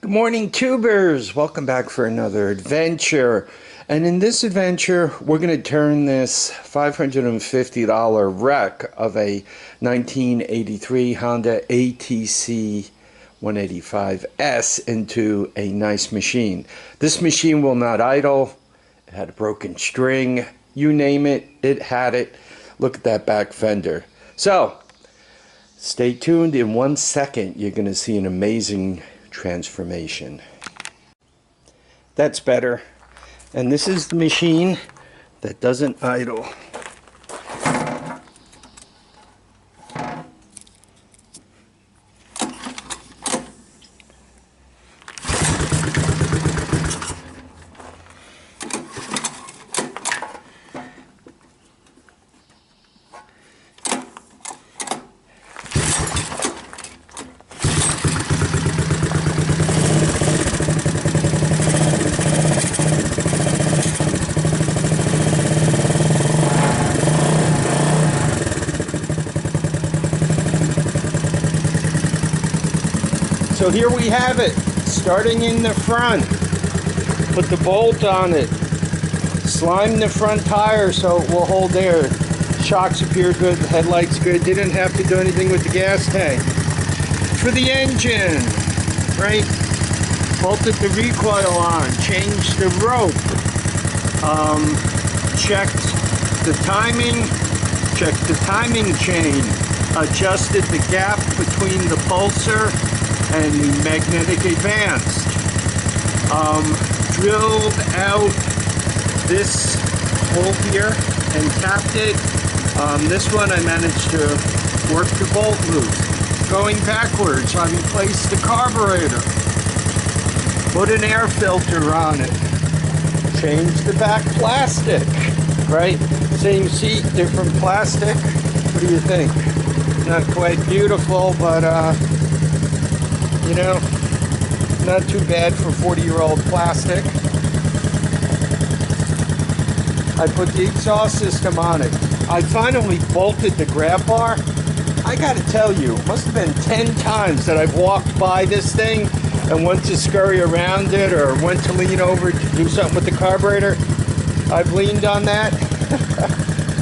Good morning, tubers. Welcome back for another adventure. And in this adventure, we're going to turn this $550 wreck of a 1983 Honda ATC 185S into a nice machine. This machine will not idle. It had a broken string. You name it, it had it. Look at that back fender. So, stay tuned. In 1 second, you're going to see an amazing transformation. That's better. And this is the machine that doesn't idle. So here we have it, starting in the front. Put the bolt on it. Slime the front tire so it will hold air. Shocks appear good, the headlights good. Didn't have to do anything with the gas tank. For the engine, right? Bolted the recoil on, changed the rope. Checked the timing, checked the timing chain. Adjusted the gap between the pulsar and the magnetic advance. Drilled out this hole here and tapped it. This one I managed to work the bolt loop. Going backwards, I replaced the carburetor. Put an air filter on it. Changed the back plastic, right? Same seat, different plastic. What do you think? Not quite beautiful, but you know, not too bad for 40-year-old plastic. I put the exhaust system on it. I finally bolted the grab bar. I gotta tell you, it must have been 10 times that I've walked by this thing and went to scurry around it or went to lean over to do something with the carburetor. I've leaned on that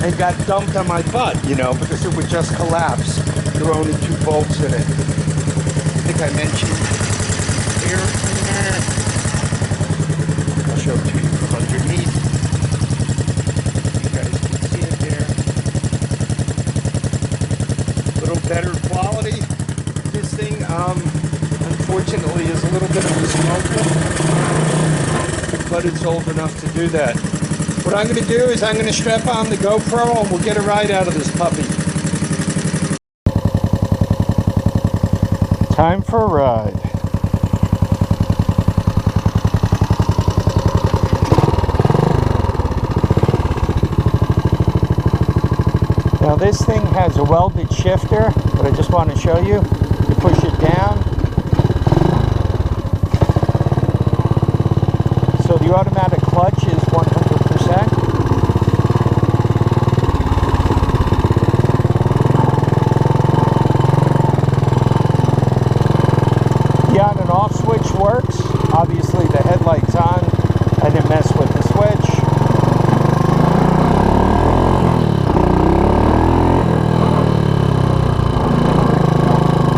and got dumped on my butt, you know, because it would just collapse. There were only 2 bolts in it. I think I mentioned here in there. I'll show it to you from underneath. You guys can see it there. A little better quality. This thing, unfortunately, is a little bit of a smoker, but it's old enough to do that. What I'm going to do is I'm going to strap on the GoPro and we'll get a ride out of this puppy. Time for a ride. Now this thing has a welded shifter, but I just want to show you. You push it down. So the automatic clutch is 100%. The on and off switch works. Obviously the headlight's on. I didn't mess with the switch.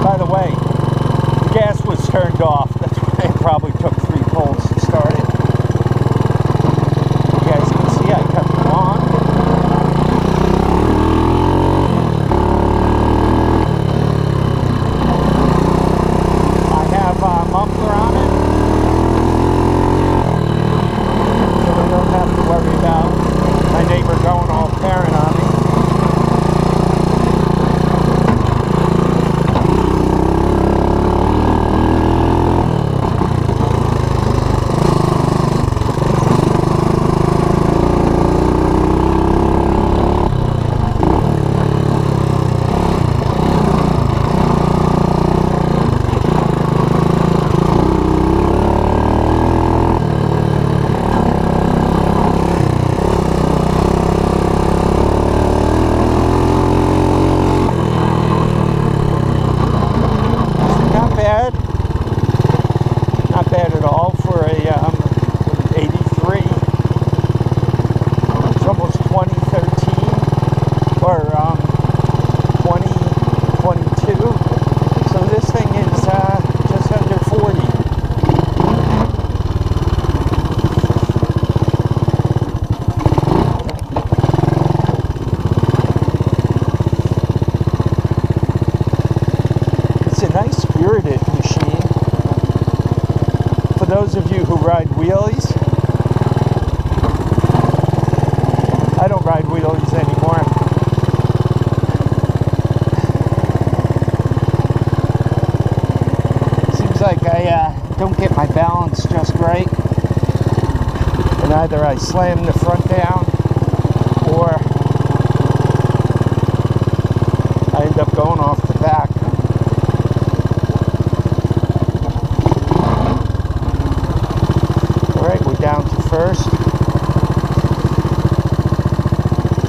By the way, the gas was turned off. That's why it probably took 3 pulls to start it. You guys can see I kept it on. Muffler on it, so we don't have to worry about my neighbor going all parent on me. those of you who ride wheelies, I don't ride wheelies anymore. Seems like I don't get my balance just right. And either I slam the front down or I end up going off the back. Alright, we're down to first.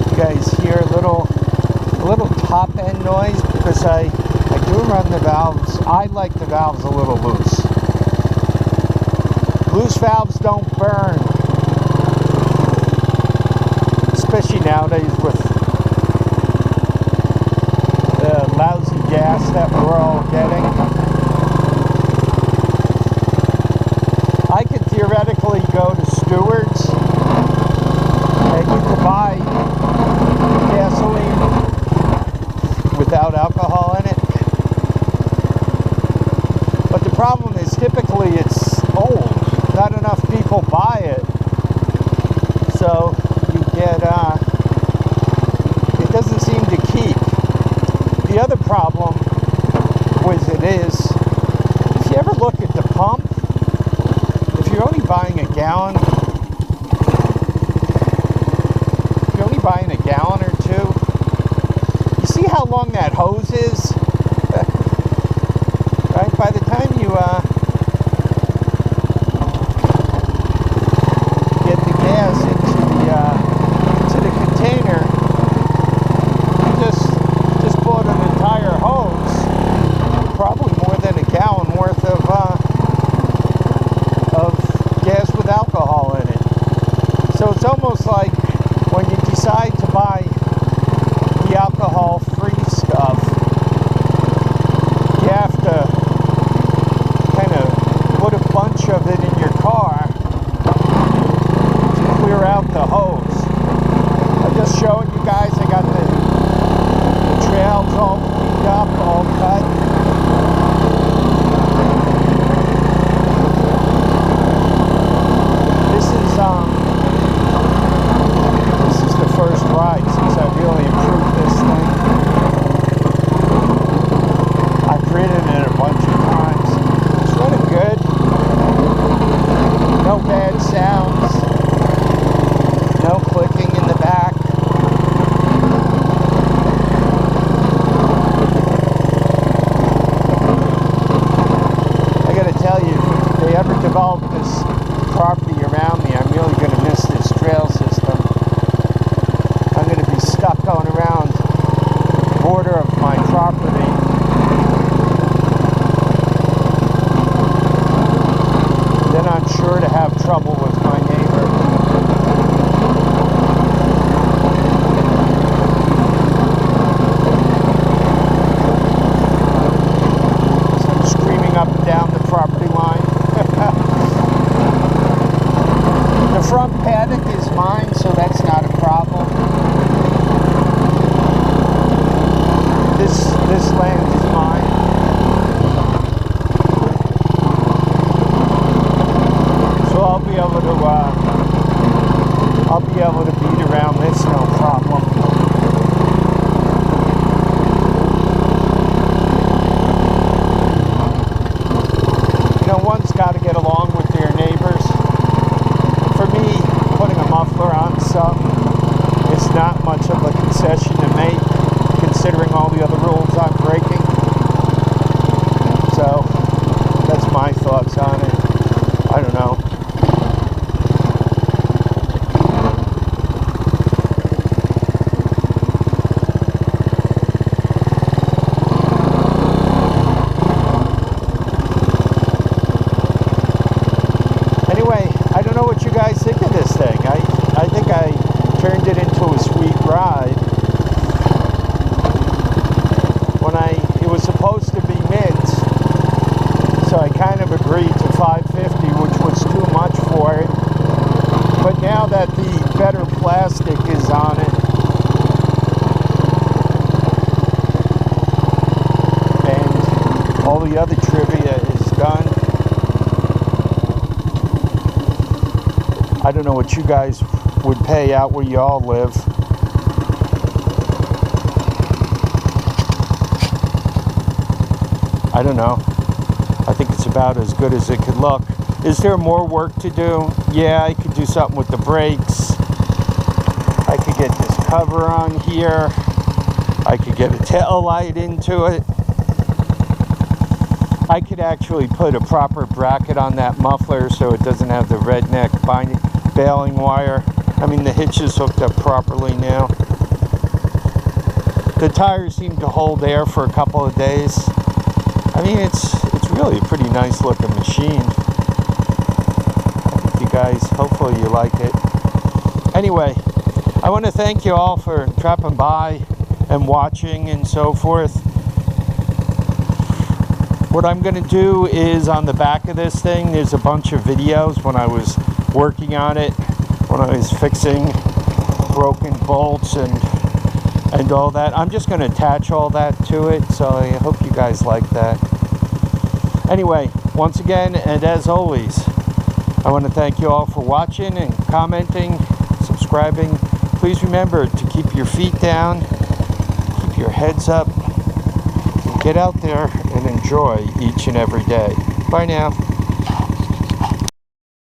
You guys hear a little top end noise because I do run the valves. I like the valves a little loose. Loose valves don't burn. Especially nowadays with the lousy gas that we're all getting. I could theoretically go to Stewart's and you could buy gasoline without alcohol in it. But the problem is typically it's old. Not enough people buy it. So you get, it doesn't seem to keep. The other problem with it is, if you ever look at the pump, if you're only buying a gallon, or two, you see how long that hose is? Right? By the time you get the gas into the container, you just bought an entire hose, probably more than a gallon worth of gas with alcohol in it. So it's almost like when you decide to buy the alcohol-free stuff, you have to kind of put a bunch of it in your car to clear out the hose. I'm just showing you guys, I got the trails all cleaned up, all cut. This is the first ride since I really improved this thing. I've ridden it a bunch of times. It's running good. No bad sounds. No clicking in the back. I gotta tell you, if they ever develop this property around me, I'm really gonna miss this trail system. I'm going to be stuck going around the border of my property. Then I'm sure to have trouble with my neighbor. So I'm screaming up and down the property line. The front paddock is mine, so that's not a problem. This land is mine. So I'll be able to beat around this, no problem. You know, one's got to get along with their neighbors. For me, putting a muffler on something is not much of a concession to make, considering all the other rules I'm breaking. So that's my thoughts on it. I don't know. Anyway, I don't know what you guys think of this thing. I think I turned it into a sweet ride. When it was supposed to be mint, so I kind of agreed to I don't know what you guys would pay out where you all live. I don't know. I think it's about as good as it could look. Is there more work to do? Yeah, I could do something with the brakes. I could get this cover on here. I could get a tail light into it. I could actually put a proper bracket on that muffler so it doesn't have the redneck baling wire. I mean, the hitch is hooked up properly now. The tires seem to hold air for a couple of days. I mean, it's really a pretty nice looking machine. I think you guys, hopefully you like it. Anyway, I want to thank you all for dropping by and watching and so forth. What I'm going to do is on the back of this thing, there's a bunch of videos when I was working on it, when I was fixing broken bolts and all that. I'm just going to attach all that to it, so I hope you guys like that. Anyway, once again, and as always, I want to thank you all for watching and commenting, subscribing. Please remember to keep your feet down, keep your heads up, and get out there and enjoy each and every day. Bye now.